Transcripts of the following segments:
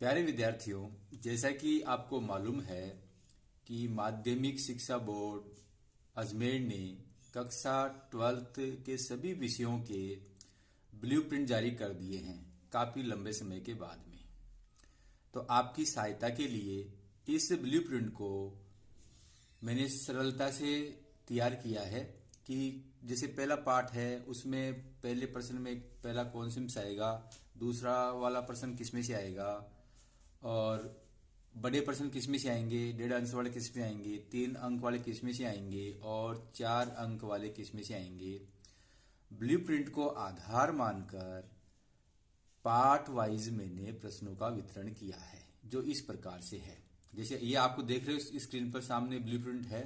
प्यारे विद्यार्थियों, जैसा कि आपको मालूम है कि माध्यमिक शिक्षा बोर्ड अजमेर ने कक्षा 12th के सभी विषयों के ब्लूप्रिंट जारी कर दिए हैं काफ़ी लंबे समय के बाद में। तो आपकी सहायता के लिए इस ब्लूप्रिंट को मैंने सरलता से तैयार किया है कि जैसे पहला पार्ट है उसमें पहले प्रश्न में पहला कौन से में से आएगा, दूसरा वाला प्रश्न किस में से आएगा और बड़े प्रश्न किस में से आएंगे, 1.5 अंक वाले किस में आएंगे, 3 अंक वाले किस में से आएंगे और 4 अंक वाले किस में से आएंगे। ब्लूप्रिंट को आधार मानकर पार्ट वाइज मैंने प्रश्नों का वितरण किया है जो इस प्रकार से है। जैसे ये आपको देख रहे हो स्क्रीन पर सामने ब्लूप्रिंट है।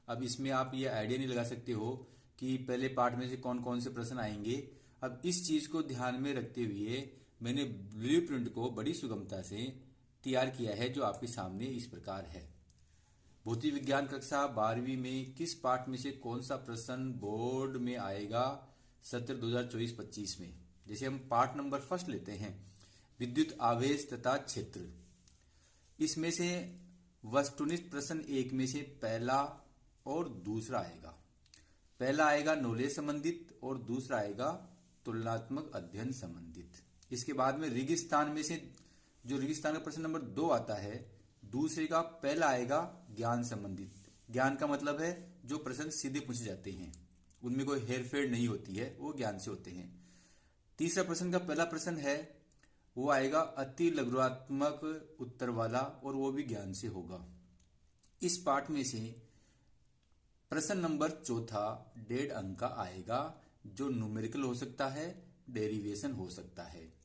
अब इसमें आप ये आइडिया नहीं लगा सकते हो कि पहले पार्ट में से कौन कौन से प्रश्न आएंगे। अब इस चीज को ध्यान में रखते हुए मैंने ब्लूप्रिंट को बड़ी सुगमता से तैयार किया है जो आपके सामने इस प्रकार है। भौतिक विज्ञान कक्षा 12वीं में किस पार्ट में से कौन सा प्रश्न बोर्ड में आएगा सत्र 2024-25 में। जैसे हम पार्ट नंबर फर्स्ट लेते हैं, विद्युत आवेश तथा क्षेत्र। इसमें से वस्तुनिष्ठ प्रश्न एक में से पहला और दूसरा आएगा। पहला आएगा नॉलेज संबंधित और दूसरा आएगा तुलनात्मक अध्ययन संबंधित। इसके बाद में रेगिस्तान में से जो रेगिस्तान का प्रश्न नंबर 2 आता है, दूसरे का पहला आएगा ज्ञान संबंधित। ज्ञान का मतलब है जो प्रश्न सीधे पूछे जाते हैं, उनमें कोई हेरफेर नहीं होती है, वो ज्ञान से होते हैं। तीसरा प्रश्न का पहला प्रश्न है वो आएगा अति लघुत्तरात्मक उत्तर वाला और वो भी ज्ञान से होगा। इस पाठ में से प्रश्न नंबर 4 1.5 अंक का आएगा जो न्यूमेरिकल हो सकता है, डेरिवेशन हो सकता है।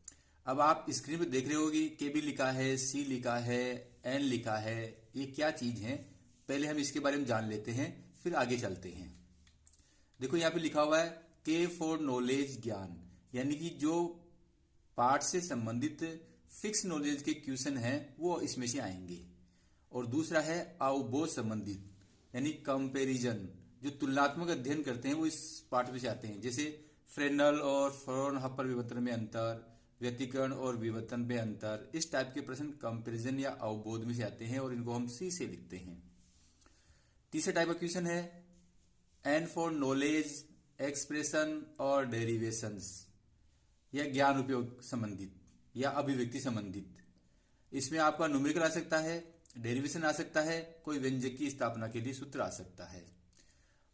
अब आप स्क्रीन पे देख रहे हो कि के बी लिखा है, सी लिखा है, एन लिखा है, ये क्या चीज है। पहले हम इसके बारे में जान लेते हैं फिर आगे चलते हैं। देखो यहाँ पे लिखा हुआ है के फॉर नॉलेज ज्ञान, यानी कि जो पार्ट से संबंधित फिक्स नॉलेज के क्वेश्चन हैं वो इसमें से आएंगे। और दूसरा है अवबोध संबंधित यानी कंपैरिजन, जो तुलनात्मक अध्ययन करते हैं वो इस पार्ट में से आते हैं। जैसे फ्रेनल और फ्रॉनहोफर विवर्तन में अंतर, व्यतिकरण और विवर्तन में अंतर, इस टाइप के प्रश्न कंपैरिजन या अवबोध में से आते हैं और इनको हम सी से लिखते हैं। तीसरा टाइप का क्वेश्चन है एन फॉर नॉलेज, एक्सप्रेशन और डेरिवेशंस या ज्ञान उपयोग संबंधित या अभिव्यक्ति संबंधित। इसमें आपका न्यूमेरिकल आ सकता है, डेरिवेशन आ सकता है, कोई व्यंजक की स्थापना के लिए सूत्र आ सकता है।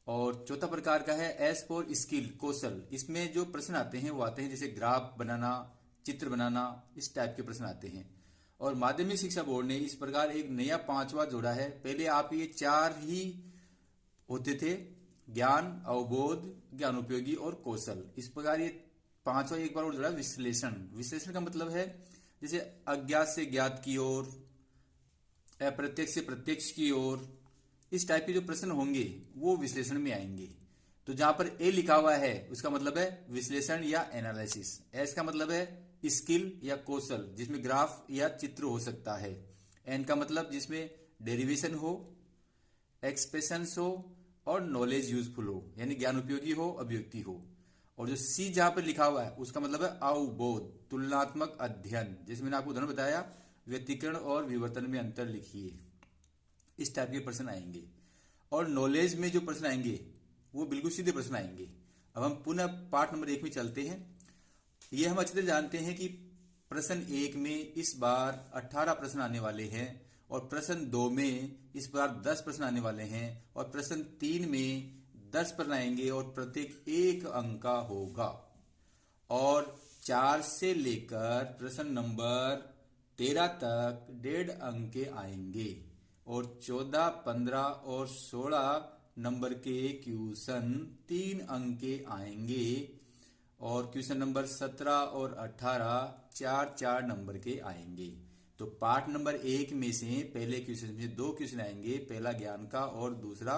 और चौथा प्रकार का है एस फॉर स्किल, कौशल। इसमें जो प्रश्न आते हैं वो आते हैं जैसे ग्राफ बनाना, चित्र बनाना, इस टाइप के प्रश्न आते हैं। और माध्यमिक शिक्षा बोर्ड ने इस प्रकार एक नया 5वां जोड़ा है। पहले आप ये 4 ही होते थे, ज्ञान, अवबोध, ज्ञान उपयोगी और कौशल। इस प्रकार ये 5वां एक बार और जोड़ा विश्लेषण। विश्लेषण का मतलब है जैसे अज्ञात से ज्ञात की ओर, अप्रत्यक्ष से प्रत्यक्ष की ओर, इस टाइप के जो प्रश्न होंगे वो विश्लेषण में आएंगे। तो जहां पर ए लिखा हुआ है उसका मतलब है विश्लेषण या एनालिसिस। एस का मतलब है स्किल या कौशल जिसमें ग्राफ या चित्र हो सकता है। एन का मतलब जिसमें डेरिवेशन हो, एक्सप्रेशंस हो और नॉलेज यूजफुल हो यानी ज्ञान उपयोगी हो, अभिव्यक्ति हो। और जो सी जहां पर लिखा हुआ है उसका मतलब है अवबोध, तुलनात्मक अध्ययन। जैसे मैंने आपको उदाहरण बताया व्यतिकरण और विवर्तन में अंतर लिखिए, इस टाइप के प्रश्न आएंगे। और नॉलेज में जो प्रश्न आएंगे वो बिल्कुल सीधे प्रश्न आएंगे। अब हम पुनः पार्ट नंबर 1 में चलते हैं। ये हम अच्छे से जानते हैं कि प्रश्न 1 में इस बार 18 प्रश्न आने वाले हैं और प्रश्न 2 में इस बार 10 प्रश्न आने वाले हैं और प्रश्न 3 में 10 प्रश्न आएंगे और प्रत्येक 1 अंक का होगा। और 4 से लेकर प्रश्न नंबर 13 तक 1.5 अंक के आएंगे और 14, 15 और 16 नंबर के क्वेश्चन 3 अंक के आएंगे और क्वेश्चन नंबर 17 और 18 4 नंबर के आएंगे। तो पार्ट नंबर 1 में से पहले क्वेश्चन में 2 क्वेश्चन आएंगे, पहला ज्ञान का और दूसरा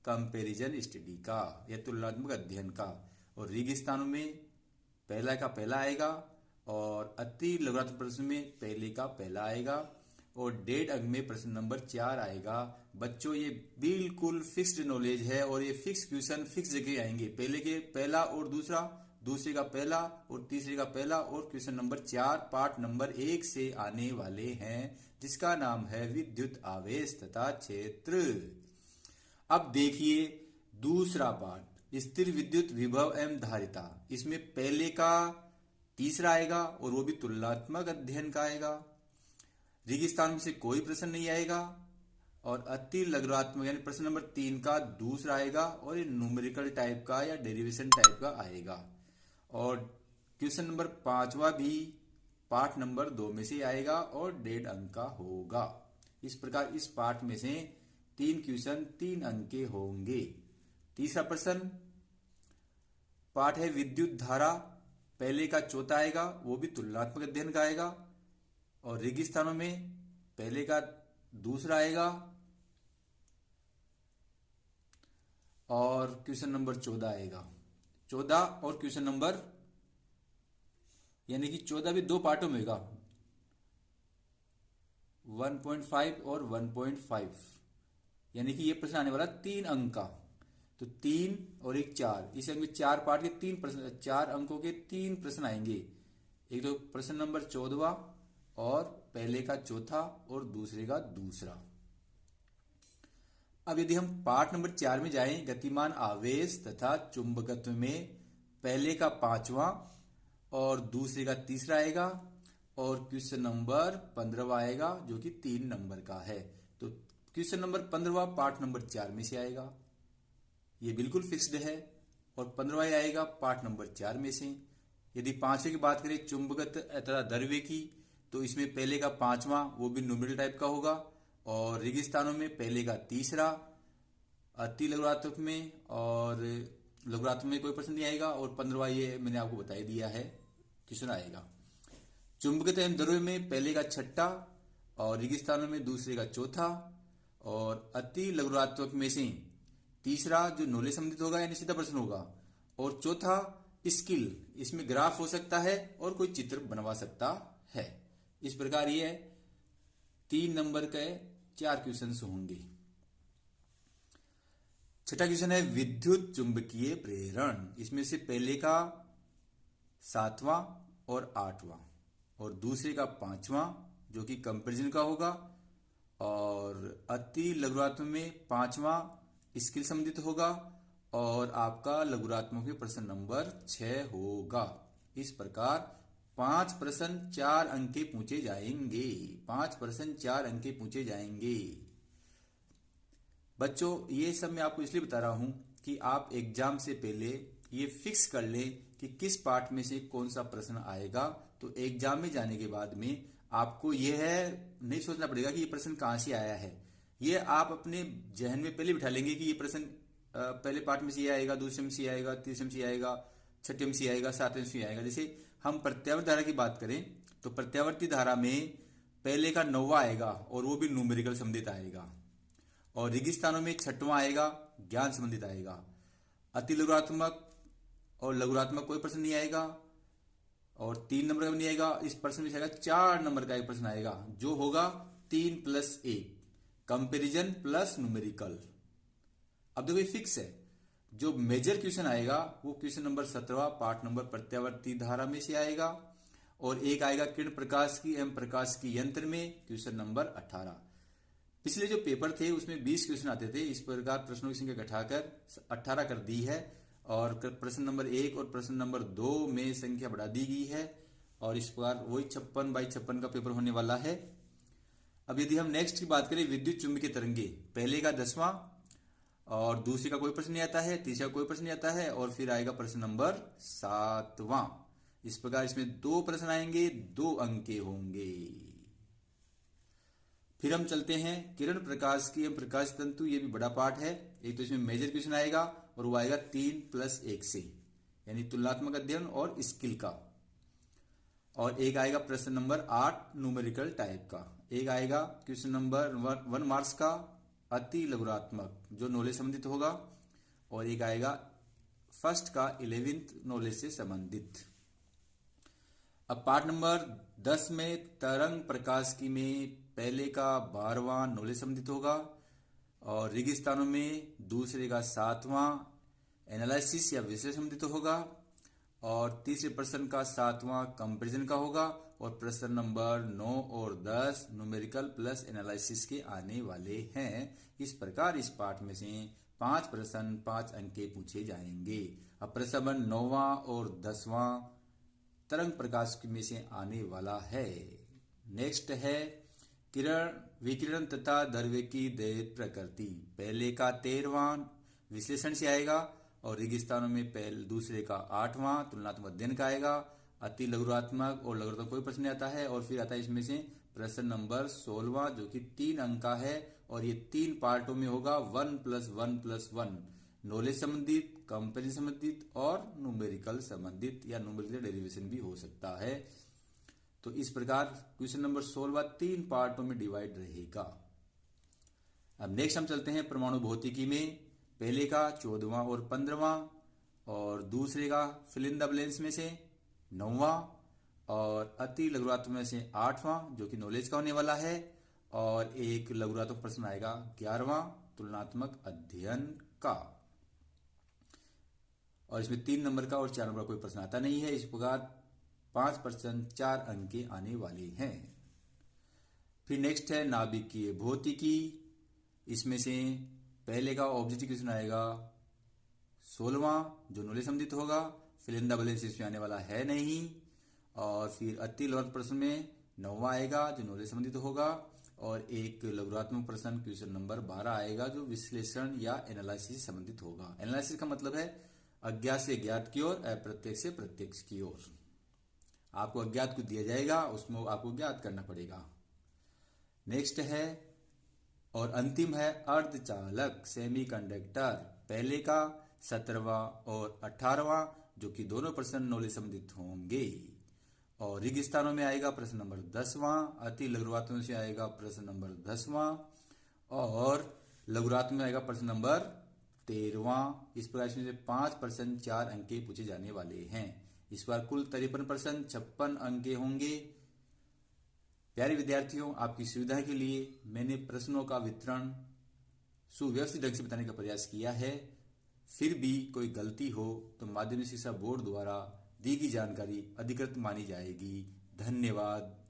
कंपैरिजन स्टडी का या तुलनात्मक अध्ययन का। और रेगिस्तानों में पहला का पहला आएगा और अति लघुत्तम प्रश्न में पहले का पहला आएगा और 1.5 अंक में प्रश्न नंबर 4 आएगा। बच्चों ये बिल्कुल फिक्स्ड नॉलेज है और ये फिक्स क्वेश्चन फिक्स जगह आएंगे। पहले के पहला और दूसरा दूसरे का पहला और तीसरे का पहला, और क्वेश्चन नंबर 4 पार्ट नंबर 1 से आने वाले हैं, जिसका नाम है विद्युत आवेश तथा क्षेत्र। अब देखिए दूसरा पार्ट, स्थिर विद्युत विभव एवं धारिता। इसमें पहले का तीसरा आएगा और वो भी तुलनात्मक अध्ययन का आएगा। रेगिस्तान में से कोई प्रश्न नहीं आएगा, और अति लघुत्मक यानी प्रश्न नंबर 3 का दूसरा आएगा, और ये न्यूमेरिकल टाइप का या डेरिवेशन टाइप का आएगा। और क्वेश्चन नंबर 5वां भी पार्ट नंबर 2 में से आएगा और 1.5 अंक का होगा। इस प्रकार इस पार्ट में से 3 क्वेश्चन 3 अंक के होंगे। तीसरा प्रश्न पाठ है विद्युत धारा, पहले का चौथा आएगा, वो भी तुलनात्मक अध्ययन का आएगा। और रेगिस्तानों में पहले का दूसरा आएगा, और क्वेश्चन नंबर 14 आएगा। 14 और क्वेश्चन नंबर यानी कि 14 भी 2 पार्टों में होगा, 1.5 और 1.5, यानी कि ये प्रश्न आने वाला 3 अंक का। तो 3 और 1 4, इस अंक में 4 पार्ट के 3 प्रश्न, 4 अंकों के 3 प्रश्न आएंगे। एक तो प्रश्न नंबर 14 और पहले का चौथा और दूसरे का दूसरा। अब यदि हम पार्ट नंबर 4 में जाएं, गतिमान आवेश तथा चुंबकत्व में पहले का 5वां और दूसरे का तीसरा आएगा, और क्वेश्चन नंबर 15वां आएगा जो कि 3 नंबर का है। तो क्वेश्चन नंबर 15वां पार्ट नंबर 4 में से आएगा, ये बिल्कुल फिक्स्ड है, और 15वां आएगा पार्ट नंबर 4 में से। यदि 5वें की बात करें चुंबकत्व तथा द्रव्य की, तो इसमें पहले का 5वां वो भी न्यूमेरिकल टाइप का होगा, और रेगिस्तानों में पहले का तीसरा, अति लघुत्मक में और लघुत्मक में कोई प्रश्न नहीं आएगा, और 15वां ये मैंने आपको बता ही दिया है क्वेश्चन आएगा। चुंबकत्व एवं द्रव्य में पहले का 6ठा और रेगिस्तानों में दूसरे का 4था, और अति लघुत्मक में से तीसरा जो नॉलेज संबंधित होगा यानी सीधा प्रश्न होगा, और चौथा स्किल, इसमें ग्राफ हो सकता है और कोई चित्र बनवा सकता है। इस प्रकार ये 3 नंबर के 4 क्वेश्चन होंगे। छठा क्वेश्चन है विद्युत चुंबकीय प्रेरण। इसमें से पहले का 7वां और 8वां, और दूसरे का 5वां जो कि कंपैरिजन का होगा, और अति लघुत्मक में 5वां स्किल संबंधित होगा, और आपका लघुत्मक में प्रश्न नंबर 6 होगा। इस प्रकार 5 प्रश्न 4 अंक के पूछे जाएंगे। 5 प्रश्न 4 अंक के पूछे जाएंगे। बच्चों ये सब मैं आपको इसलिए बता रहा हूं कि आप एग्जाम से पहले ये फिक्स कर लें कि किस पार्ट में से कौन सा प्रश्न आएगा। तो एग्जाम में जाने के बाद में आपको यह नहीं सोचना पड़ेगा कि ये प्रश्न कहां से आया है। ये आप अपने जहन में पहले बिठा लेंगे कि ये प्रश्न पहले पार्ट में से ये आएगा, दूसरे में से आएगा, तीसरे में से आएगा, छठे में से आएगा, सातवें में से आएगा। जैसे हम प्रत्यावर्ती धारा की बात करें तो प्रत्यावर्ती धारा में पहले का 9वां आएगा और वो भी न्यूमेरिकल संबंधित आएगा, और रेगिस्तानों में 6वां आएगा, ज्ञान संबंधित आएगा। अति लघुत्मक और लघुत्मक कोई प्रश्न नहीं आएगा, और 3 नंबर का भी नहीं आएगा। इस प्रश्न में आएगा 4 नंबर का एक प्रश्न आएगा जो होगा 3+1, कंपैरिजन प्लस न्यूमेरिकल। अब देखो ये फिक्स है। जो मेजर क्वेश्चन आएगा वो क्वेश्चन नंबर 17 पार्ट नंबर प्रत्यावर्ती धारा में से आएगा, और एक आएगा किरण प्रकाश की एवं प्रकाश की यंत्र में क्वेश्चन नंबर 18। पिछले जो पेपर थे उसमें 20 क्वेश्चन आते थे। इस प्रकार प्रश्नों की संख्या घटाकर 18 कर दी है, और प्रश्न नंबर 1 और प्रश्न नंबर 2 में संख्या बढ़ा दी गई है, और इस प्रकार वही 56/56 का पेपर होने वाला है। अब यदि हम नेक्स्ट की बात करें विद्युत चुंबकीय तरंगे, पहले का 10वां और दूसरे का कोई प्रश्न नहीं आता है, तीसरा कोई प्रश्न नहीं आता है, और फिर आएगा प्रश्न नंबर 7वां। इस प्रकार इसमें 2 प्रश्न आएंगे, 2 अंक के होंगे। फिर हम चलते हैं किरण प्रकाश की एवं प्रकाश तंतु। ये भी बड़ा पार्ट है। एक तो इसमें मेजर क्वेश्चन आएगा और वो आएगा 3+1 से, यानी तुलनात्मक अध्ययन और स्किल का, और एक आएगा प्रश्न नंबर 8 न्यूमेरिकल टाइप का, एक आएगा क्वेश्चन नंबर 1 मार्क्स का अति लघुत्मक जो नॉलेज संबंधित होगा, और एक आएगा फर्स्ट का 11th नॉलेज से संबंधित। अब पार्ट नंबर 10 में तरंग प्रकाश की में पहले का 12वां नॉलेज संबंधित होगा, और रेगिस्तानों में दूसरे का 7वां एनालिसिस या विश्लेषण संबंधित होगा, और तीसरे प्रश्न का 7वां कंपैरिजन का होगा और प्रश्न नंबर 9 और 10 न्यूमेरिकल प्लस एनालिसिस के आने वाले हैं। इस प्रकार इस पाठ में से 5 प्रश्न 5 अंक के पूछे जाएंगे। अब प्रश्न नंबर 9वां और 10वां तरंग प्रकाश में से आने वाला है। नेक्स्ट है किरण विकिरण तथा द्रव्य की दैहिक प्रकृति। पहले का 13वां विश्लेषण से आएगा और रेगिस्तानों में दूसरे का 8वां तुलनात्मक अध्ययन का आएगा। अति लघुरात्मक और लघुरात्मक कोई प्रश्न नहीं आता है। और फिर आता है इसमें से प्रश्न नंबर 16वां जो कि 3 अंक का है और ये 3 पार्टों में होगा 1+1+1 नॉलेज संबंधित, कंपेरिजन संबंधित और न्यूमेरिकल संबंधित या न्यूमेरिकल डेरिवेशन भी हो सकता है। तो इस प्रकार क्वेश्चन नंबर 16 3 पार्टों में डिवाइड रहेगा। अब नेक्स्ट हम चलते हैं परमाणु भौतिकी में। पहले का 14वां और 15वां और दूसरे का फिल इन द ब्लैंक्स में से 9वां और अति लघुरात्मक में से 8वां जो कि नॉलेज का होने वाला है और एक लघुरात्मक प्रश्न आएगा 11वां तुलनात्मक अध्ययन का। और इसमें 3 नंबर का और 4 नंबर का कोई प्रश्न आता नहीं है। इस प्रकार 5 प्रश्न 4 अंक के आने वाले हैं। फिर नेक्स्ट है नाभिकीय भौतिकी। इसमें से पहले का ऑब्जेक्टिव क्वेश्चन आएगा 16वां जो नॉलेज संबंधित होगा। फिल इन द ब्लैंक्स इसमें आने वाला है नहीं। और फिर अति लघुरात्मक प्रश्न में 9वां आएगा जो नॉलेज संबंधित होगा और एक लघुरात्मक प्रश्न क्वेश्चन नंबर 12 आएगा जो विश्लेषण या एनालिसिस से संबंधित होगा। एनालिसिस का मतलब है अज्ञात से ज्ञात की ओर, अप्रत्यक्ष से प्रत्यक्ष की ओर। आपको अज्ञात को दिया जाएगा, उसमें आपको ज्ञात करना पड़ेगा। नेक्स्ट है और अंतिम है अर्धचालक सेमीकंडक्टर। पहले का 17वां और 18वां जो कि दोनों प्रश्न नॉलेज संबंधित होंगे। और रेगिस्तानों में आएगा प्रश्न नंबर 10वां, अति लघुरात्मक से आएगा प्रश्न नंबर 10वां और लघुरात्मक में आएगा प्रश्न नंबर 13वां। इस प्रकार से 5 प्रश्न 4 अंक के पूछे जाने वाले हैं। इस बार कुल 53 प्रश्न 56 अंक के होंगे। प्यारे विद्यार्थियों, आपकी सुविधा के लिए मैंने प्रश्नों का वितरण सुव्यवस्थित ढंग से बताने का प्रयास किया है। फिर भी कोई गलती हो तो माध्यमिक शिक्षा बोर्ड द्वारा दी गई जानकारी अधिकृत मानी जाएगी। धन्यवाद।